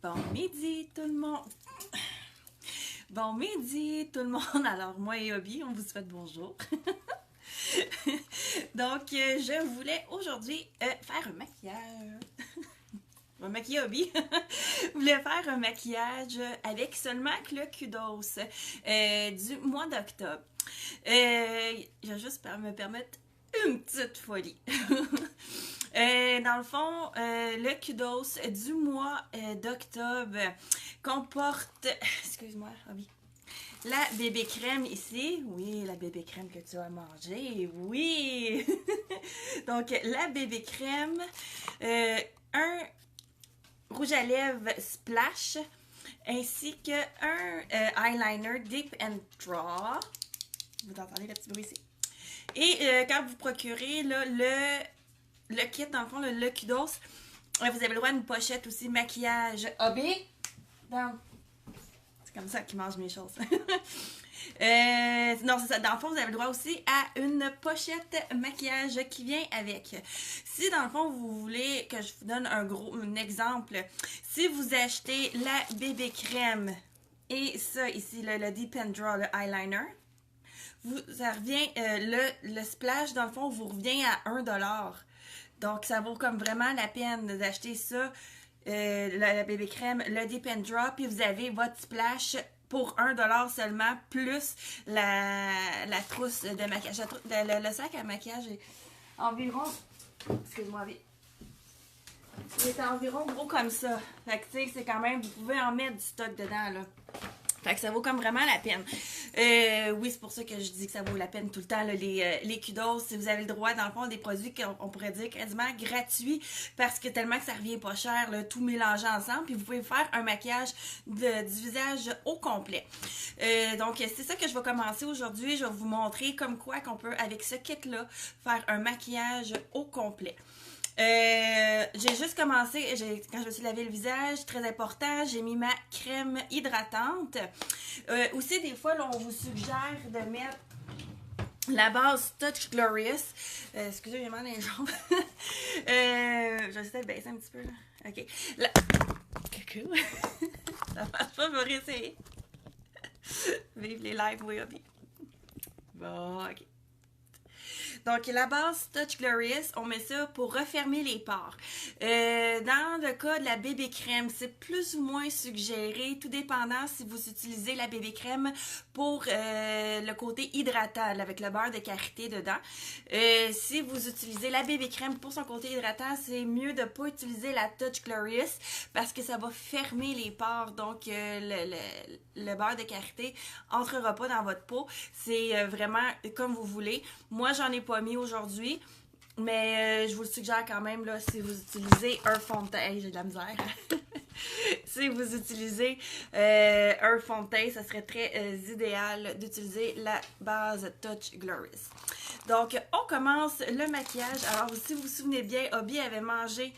Bon midi tout le monde. Bon midi tout le monde. Alors moi et Obi, on vous souhaite bonjour. Donc je voulais aujourd'hui faire un maquillage. On va maquiller Obi. Je voulais faire un maquillage avec seulement le Kudos du mois d'octobre. Je vais juste me permettre une petite folie. Dans le fond, le Kudos du mois d'octobre comporte, excuse-moi, Obi, la bébé crème ici. Oui, la bébé crème que tu as mangée. Oui! Donc, la bébé crème, un rouge à lèvres splash, ainsi qu'un eyeliner Dip and Draw. Vous entendez le petit bruit ici. Et quand vous procurez là, le kit, dans le fond, le Kudos, vous avez le droit à une pochette aussi maquillage Obi. C'est comme ça qu'ils mangent mes choses. Non, c'est ça. Dans le fond, vous avez le droit aussi à une pochette maquillage qui vient avec. Si, dans le fond, vous voulez que je vous donne un exemple, si vous achetez la bébé crème et ça ici, le Deep and Draw, le eyeliner, ça revient, le splash, dans le fond, vous revient à 1$. Donc, ça vaut comme vraiment la peine d'acheter ça, la bébé crème, le Dip and Draw, puis vous avez votre splash pour 1$ seulement, plus la trousse de maquillage. Le sac à maquillage est environ, excuse-moi, il est environ gros comme ça. Fait que, tu sais, c'est quand même, vous pouvez en mettre du stock dedans, là. Fait que ça vaut comme vraiment la peine. Oui, c'est pour ça que je dis que ça vaut la peine tout le temps, là, les Kudos. Si vous avez le droit, dans le fond, des produits qu'on pourrait dire quasiment gratuits, parce que tellement que ça revient pas cher, là, tout mélangé ensemble, puis vous pouvez faire un maquillage du visage au complet. Donc, c'est ça que je vais commencer aujourd'hui. Je vais vous montrer comme quoi qu'on peut, avec ce kit-là, faire un maquillage au complet. J'ai juste commencé, quand je me suis lavé le visage, très important, j'ai mis ma crème hydratante. Aussi, des fois, là, on vous suggère de mettre la base Touch Glorious. Excusez, j'ai mal les jambes. Je vais essayer de baisser un petit peu, là. OK. Coucou. Ça marche pas, je vais réessayer. Vive les lives, oui, Obi. Bon, OK. Donc, la base Touch Glorious, on met ça pour refermer les pores. Dans le cas de la bébé crème, c'est plus ou moins suggéré, tout dépendant si vous utilisez la bébé crème pour le côté hydratant, avec le beurre de karité dedans. Si vous utilisez la bébé crème pour son côté hydratant, c'est mieux de ne pas utiliser la Touch Glorious parce que ça va fermer les pores. Donc, le beurre de karité entrera pas dans votre peau. C'est vraiment comme vous voulez. Moi, j'en ai pas mis aujourd'hui, mais je vous le suggère quand même, là, si vous utilisez un fond de teint. Hey, j'ai de la misère. Si vous utilisez un fond de teint, ça serait très idéal d'utiliser la base Touch Glorious. Donc, on commence le maquillage. Alors, si vous vous souvenez bien, Obi avait mangé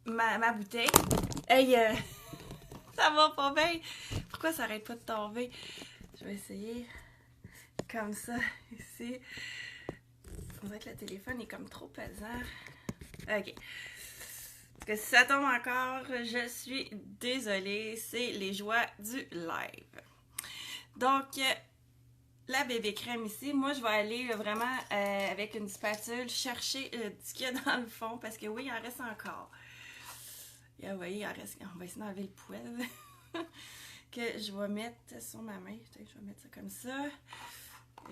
ma bouteille. Hey, ça va pas bien. Pourquoi ça arrête pas de tomber? Je vais essayer comme ça, ici. On dirait que le téléphone est comme trop pesant. OK. Parce que si ça tombe encore, je suis désolée. C'est les joies du live. Donc, la bébé crème ici, moi, je vais aller vraiment avec une spatule chercher ce qu'il y a dans le fond. Parce que oui, il en reste encore. Et vous voyez, il en reste. On va essayer d'enlever le poêle. Que je vais mettre sur ma main. Peut-être que je vais mettre ça comme ça.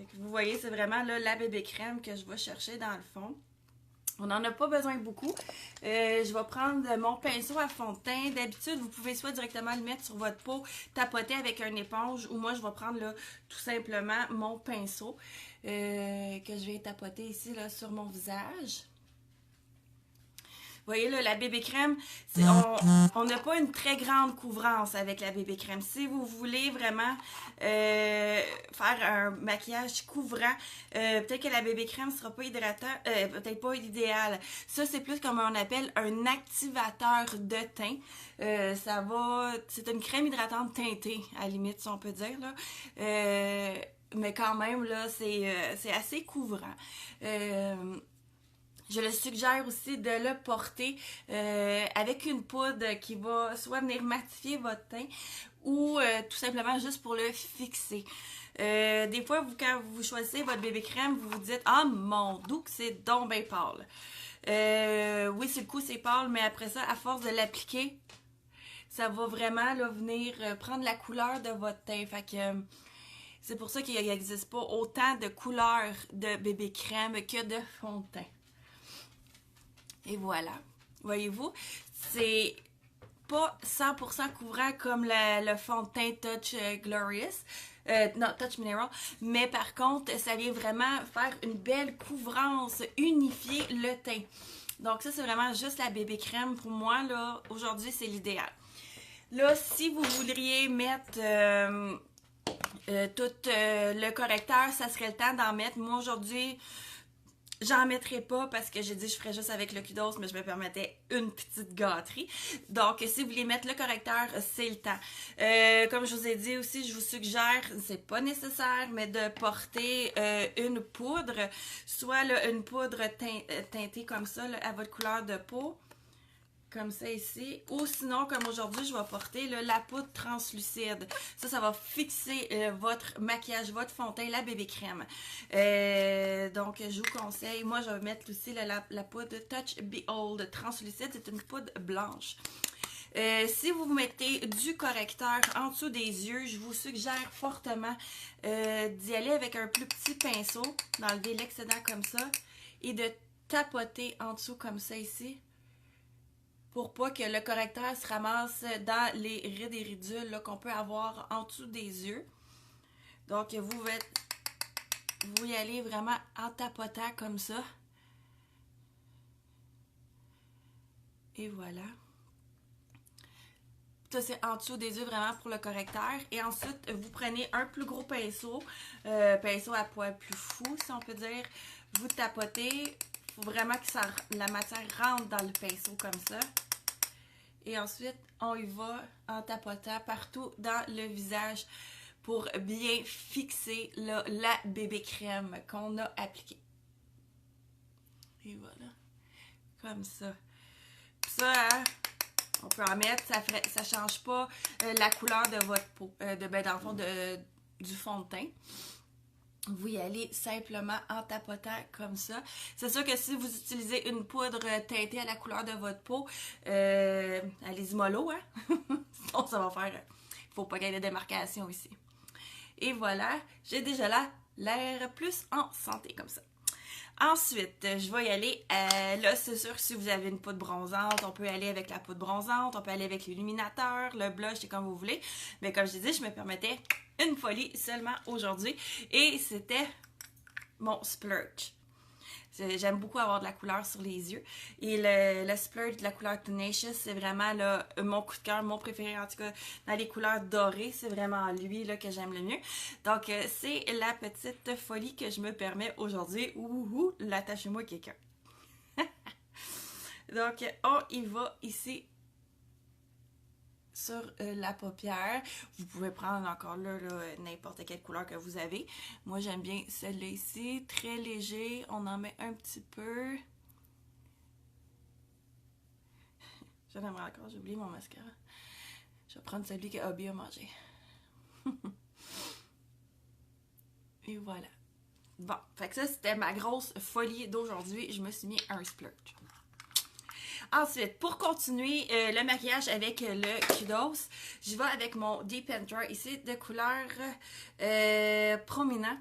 Et que vous voyez, c'est vraiment là, la bébé crème que je vais chercher dans le fond. On n'en a pas besoin beaucoup. Je vais prendre mon pinceau à fond de teint. D'habitude, vous pouvez soit directement le mettre sur votre peau, tapoter avec une éponge, ou moi, je vais prendre là, tout simplement mon pinceau que je vais tapoter ici là, sur mon visage. Vous voyez là, la bébé crème, on n'a pas une très grande couvrance avec la bébé crème. Si vous voulez vraiment faire un maquillage couvrant, peut-être que la bébé crème ne sera pas hydratant, peut-être pas idéal. Ça, c'est plus comme on appelle un activateur de teint. C'est une crème hydratante teintée, à la limite, si on peut dire, là. Mais quand même, là, c'est assez couvrant. Je le suggère aussi de le porter avec une poudre qui va soit venir matifier votre teint ou tout simplement juste pour le fixer. Des fois, quand vous choisissez votre bébé crème, vous vous dites « Ah, mon doux, c'est donc bien pâle. » Oui, sur le coup, c'est pâle, mais après ça, à force de l'appliquer, ça va vraiment là, venir prendre la couleur de votre teint. Fait que c'est pour ça qu'il n'existe pas autant de couleurs de bébé crème que de fond de teint. Et voilà. Voyez-vous, c'est pas 100% couvrant comme le fond de teint Touch Glorious. Non, Touch Mineral. Mais par contre, ça vient vraiment faire une belle couvrance, unifier le teint. Donc ça, c'est vraiment juste la bébé crème. Pour moi, là, aujourd'hui, c'est l'idéal. Là, si vous voudriez mettre tout le correcteur, ça serait le temps d'en mettre. Moi, aujourd'hui, j'en mettrai pas parce que j'ai dit que je ferais juste avec le Kudos, mais je me permettais une petite gâterie. Donc, si vous voulez mettre le correcteur, c'est le temps. Comme je vous ai dit aussi, je vous suggère, c'est pas nécessaire, mais de porter une poudre, soit là, une poudre teintée comme ça, là, à votre couleur de peau. Comme ça ici. Ou sinon, comme aujourd'hui, je vais porter là, la poudre translucide. Ça va fixer votre maquillage, votre fond de teint, la bébé crème. Donc, je vous conseille. Moi, je vais mettre aussi la poudre Touch Behold translucide. C'est une poudre blanche. Si vous mettez du correcteur en dessous des yeux, je vous suggère fortement d'y aller avec un plus petit pinceau, d'enlever l'excédent comme ça, et de tapoter en dessous comme ça ici, pour pas que le correcteur se ramasse dans les rides et ridules qu'on peut avoir en dessous des yeux. Donc, vous y allez vraiment en tapotant comme ça. Et voilà. Ça, c'est en dessous des yeux vraiment pour le correcteur. Et ensuite, vous prenez un plus gros pinceau, pinceau à poil plus fou, si on peut dire. Vous tapotez. Il faut vraiment que la matière rentre dans le pinceau comme ça. Et ensuite, on y va en tapotant partout dans le visage pour bien fixer là, la bébé crème qu'on a appliquée. Et voilà. Comme ça. Puis ça, hein, on peut en mettre, ça change pas la couleur de votre peau, dans le fond, du fond de teint. Vous y allez simplement en tapotant comme ça. C'est sûr que si vous utilisez une poudre teintée à la couleur de votre peau, allez-y mollo, hein? Sinon, ça va faire... Il faut pas qu'il y ait de démarcation ici. Et voilà, j'ai déjà l'air plus en santé comme ça. Ensuite, je vais y aller, là c'est sûr que si vous avez une poudre bronzante, on peut aller avec la poudre bronzante, on peut aller avec l'illuminateur, le blush, c'est comme vous voulez. Mais comme je disais, je me permettais une folie seulement aujourd'hui et c'était mon splurge. J'aime beaucoup avoir de la couleur sur les yeux. Et le splurge de la couleur Tenacious, c'est vraiment là, mon coup de cœur, mon préféré en tout cas dans les couleurs dorées. C'est vraiment lui là, que j'aime le mieux. Donc, c'est la petite folie que je me permets aujourd'hui. Ouhou, l'attachez-moi quelqu'un. Donc, on y va ici sur la paupière. Vous pouvez prendre encore là n'importe quelle couleur que vous avez. Moi, j'aime bien celle-là ici. Très léger. On en met un petit peu. J'en aimerais encore. J'ai oublié mon mascara. Je vais prendre celui que Hobby a mangé. Et voilà. Bon, fait que ça, c'était ma grosse folie d'aujourd'hui. Je me suis mis un splurge. Ensuite, pour continuer le maquillage avec le Kudos, je vais avec mon Deep Enter ici de couleur prominent.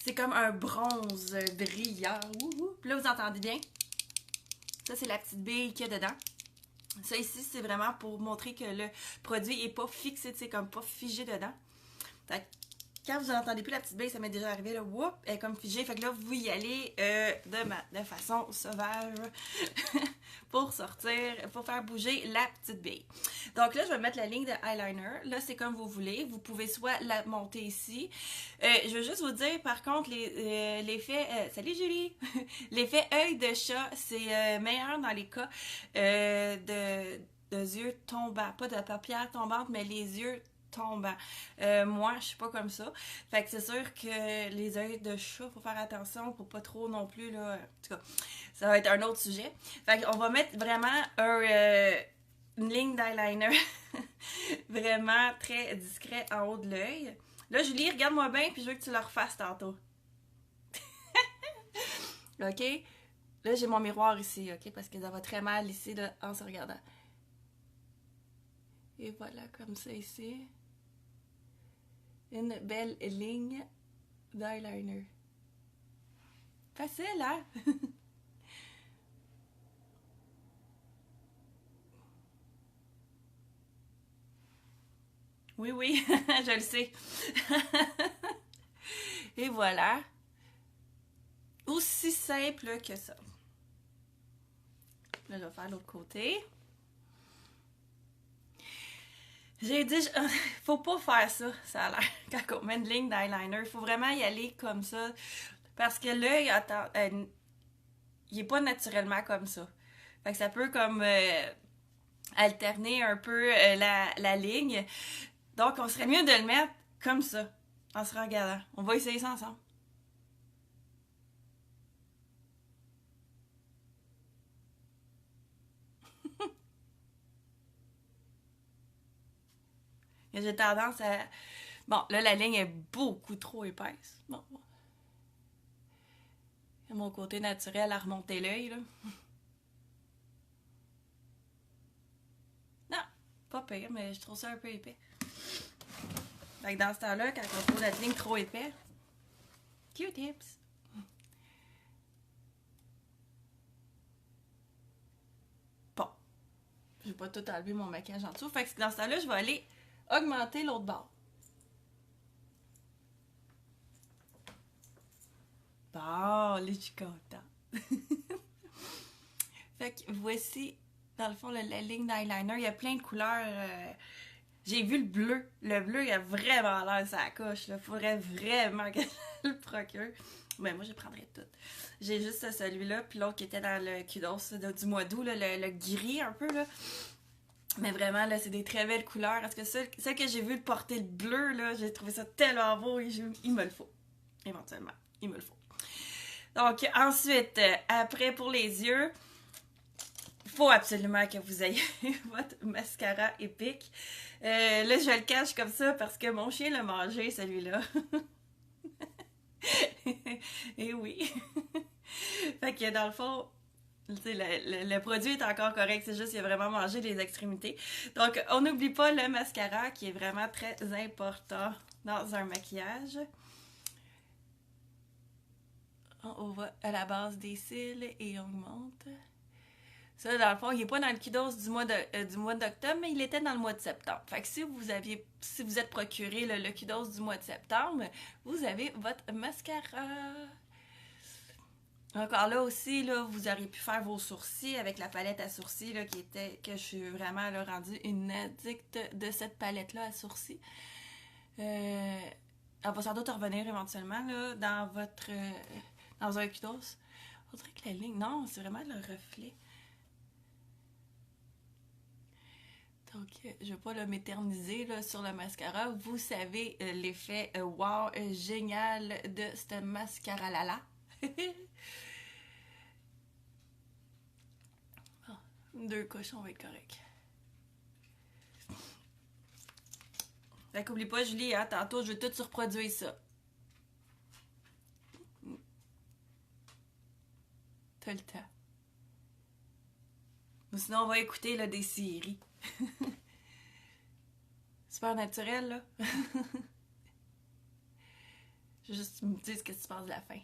C'est comme un bronze brillant. Puis là, vous entendez bien? Ça, c'est la petite bille qu'il y a dedans. Ça ici, c'est vraiment pour montrer que le produit n'est pas fixé, c'est comme pas figé dedans. Fait que quand vous n'entendez plus la petite bille, ça m'est déjà arrivé, là, whoop, elle est comme figée. Fait que là, vous y allez de façon sauvage pour sortir, pour faire bouger la petite bille. Donc là, je vais mettre la ligne de eyeliner. Là, c'est comme vous voulez. Vous pouvez soit la monter ici. Je veux juste vous dire, par contre, l'effet... salut Julie! L'effet œil de chat, c'est meilleur dans les cas de yeux tombants. Pas de paupières tombantes, mais les yeux tombant. Moi, je suis pas comme ça. Fait que c'est sûr que les œils de chat, faut faire attention pour pas trop non plus, là. En tout cas, ça va être un autre sujet. Fait qu'on va mettre vraiment une ligne d'eyeliner vraiment très discret en haut de l'œil. Là, Julie, regarde-moi bien, puis je veux que tu le refasses tantôt. OK? Là, j'ai mon miroir ici, OK? Parce que ça va très mal ici, là, en se regardant. Et voilà, comme ça ici. Une belle ligne d'eyeliner. Facile, hein? Oui, oui, je le sais. Et voilà. Aussi simple que ça. Là, je vais faire l'autre côté. J'ai dit, faut pas faire ça, ça a l'air. Quand on met une ligne d'eyeliner, il faut vraiment y aller comme ça. Parce que l'œil, il est pas naturellement comme ça. Fait que ça peut comme alterner un peu la ligne. Donc, on serait mieux de le mettre comme ça, en se regardant. On va essayer ça ensemble. J'ai tendance à... Bon, là, la ligne est beaucoup trop épaisse. Bon. Mon côté naturel à remonter l'œil, là. Non, pas pire, mais je trouve ça un peu épais. Fait que dans ce temps-là, quand on trouve notre ligne trop épais, Q-tips. Bon, je vais pas tout enlever mon maquillage en dessous. Fait que dans ce temps-là, je vais aller augmenter l'autre barre. Bon, là, je suis contente. Fait que voici, dans le fond, la ligne d'eyeliner. Il y a plein de couleurs. J'ai vu le bleu. Le bleu, il a vraiment l'air ça coche. Il faudrait vraiment que je le procure. Mais moi, je prendrais tout. J'ai juste celui-là, puis l'autre qui était dans le kudos du mois d'août, le gris un peu, là. Mais vraiment, là, c'est des très belles couleurs. Parce que celle que j'ai vu porter le bleu, là, j'ai trouvé ça tellement beau et il me le faut. Éventuellement, il me le faut. Donc, ensuite, après, pour les yeux, il faut absolument que vous ayez votre mascara épique. Là, je le cache comme ça parce que mon chien l'a mangé, celui-là. Et oui. Fait que dans le fond, le produit est encore correct, c'est juste qu'il a vraiment mangé les extrémités. Donc, on n'oublie pas le mascara qui est vraiment très important dans un maquillage. On va à la base des cils et on monte. Ça, dans le fond, il n'est pas dans le kudos du mois d'octobre, mais il était dans le mois de septembre. Fait que si vous êtes procuré le kudos du mois de septembre, vous avez votre mascara. Encore là aussi, là, vous auriez pu faire vos sourcils avec la palette à sourcils là, que je suis vraiment là, rendue une addict de cette palette-là à sourcils. Elle va sans doute revenir éventuellement là, dans un kudos. On dirait que la ligne, non, c'est vraiment le reflet. Donc, je ne vais pas m'éterniser sur le mascara. Vous savez l'effet wow, génial de ce mascara-là. Oh, 2 cochons va être correct. Fait qu'oublie pas, Julie, hein, tantôt, je vais tout surproduire ça. T'as le temps. Ou sinon, on va écouter là, des séries. Super naturel, là. Je veux juste que tu me dises ce que tu penses de la fin.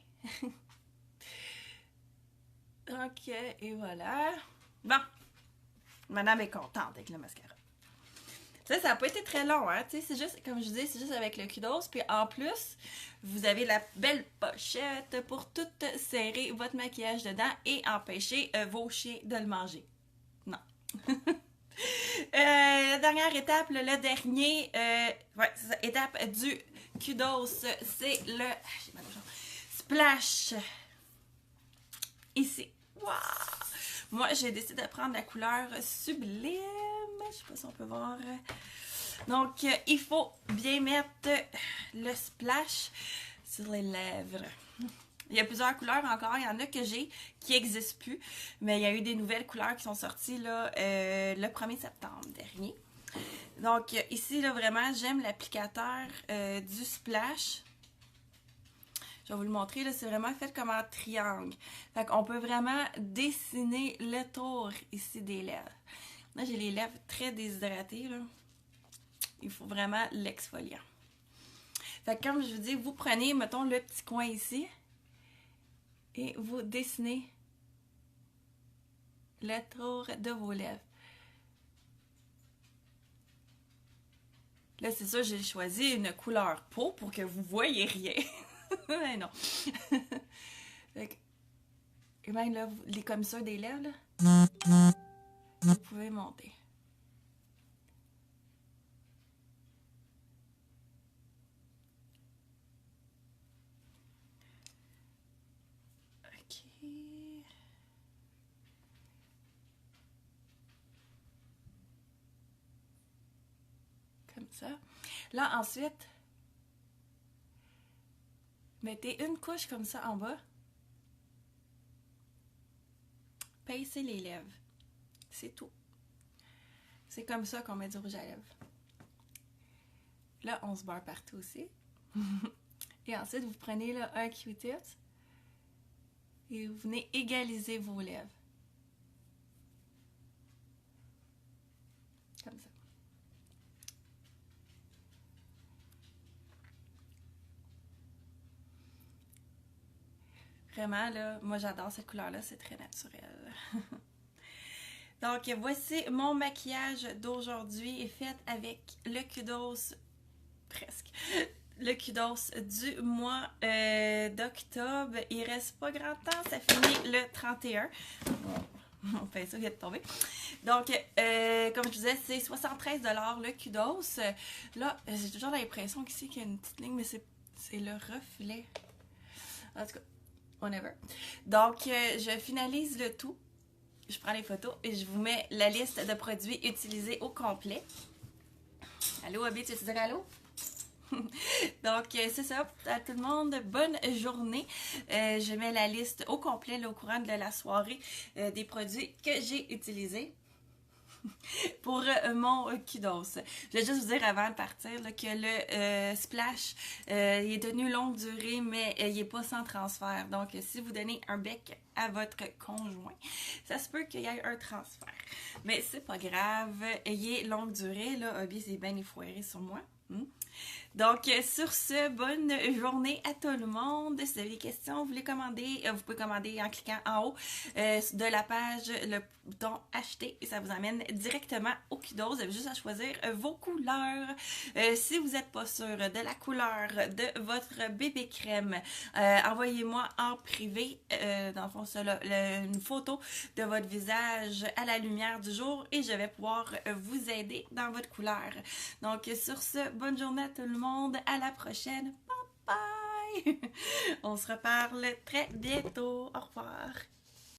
Ok, et voilà. Bon. Madame est contente avec le mascara. Ça n'a pas été très long, hein. C'est juste, comme je disais, c'est juste avec le kudos. Puis en plus, vous avez la belle pochette pour tout serrer votre maquillage dedans et empêcher vos chiens de le manger. Non. La dernière étape, le dernier, ouais, c'est ça, étape du kudos, c'est le j'ai mal aux jambes. Splash. Ici. Wow! Moi, j'ai décidé de prendre la couleur Sublime. je sais pas si on peut voir. Donc, il faut bien mettre le splash sur les lèvres. Il y a plusieurs couleurs encore. Il y en a que j'ai qui n'existent plus. Mais il y a eu des nouvelles couleurs qui sont sorties là, le 1er septembre dernier. Donc, ici, là, vraiment, j'aime l'applicateur du splash. Je vais vous le montrer, là, c'est vraiment fait comme un triangle. Fait qu'on peut vraiment dessiner le tour ici des lèvres. Là, j'ai les lèvres très déshydratées, là. Il faut vraiment l'exfoliant. Fait que comme je vous dis, vous prenez, mettons, le petit coin ici et vous dessinez le tour de vos lèvres. Là, c'est ça, j'ai choisi une couleur peau pour que vous voyez rien. Mais non. Fait que, et même là, les commissures des lèvres, là, vous pouvez monter. OK. Comme ça. Là, ensuite, mettez une couche comme ça en bas. Pincez les lèvres. C'est tout. C'est comme ça qu'on met du rouge à lèvres. Là, on se beurre partout aussi. Et ensuite, vous prenez là, un Q-tip et vous venez égaliser vos lèvres. Comme ça. Vraiment, là, moi j'adore cette couleur-là, c'est très naturel. Donc, voici mon maquillage d'aujourd'hui fait avec le Kudos, presque, le Kudos du mois d'octobre. Il reste pas grand temps, ça finit le 31. Mon pinceau vient de tomber. Donc, comme je disais, c'est 73 $ le Kudos. Là, j'ai toujours l'impression qu'ici qu'il y a une petite ligne, mais c'est le reflet. En tout cas, whatever. Donc, je finalise le tout. Je prends les photos et je vous mets la liste de produits utilisés au complet. Allô, Abby, tu veux dire allô? Donc, c'est ça. À tout le monde, bonne journée. Je mets la liste au complet là, au courant de la soirée des produits que j'ai utilisés pour mon Kudos. Je vais juste vous dire avant de partir là, que le splash il est tenu longue durée, mais il n'est pas sans transfert. Donc, si vous donnez un bec à votre conjoint, ça se peut qu'il y ait un transfert. Mais c'est pas grave. Ayez longue durée. Là, Obi s'est bien effoiré sur moi. Donc, sur ce, bonne journée à tout le monde. Si vous avez des questions, vous voulez commander, vous pouvez commander en cliquant en haut de la page, le bouton acheter et ça vous amène directement au Kudos. Vous avez juste à choisir vos couleurs. Si vous n'êtes pas sûr de la couleur de votre bébé crème, envoyez-moi en privé, dans le fond, ça, là, une photo de votre visage à la lumière du jour et je vais pouvoir vous aider dans votre couleur. Donc, sur ce, bonne journée à tout le monde. À la prochaine. Bye bye. On se reparle très bientôt. Au revoir.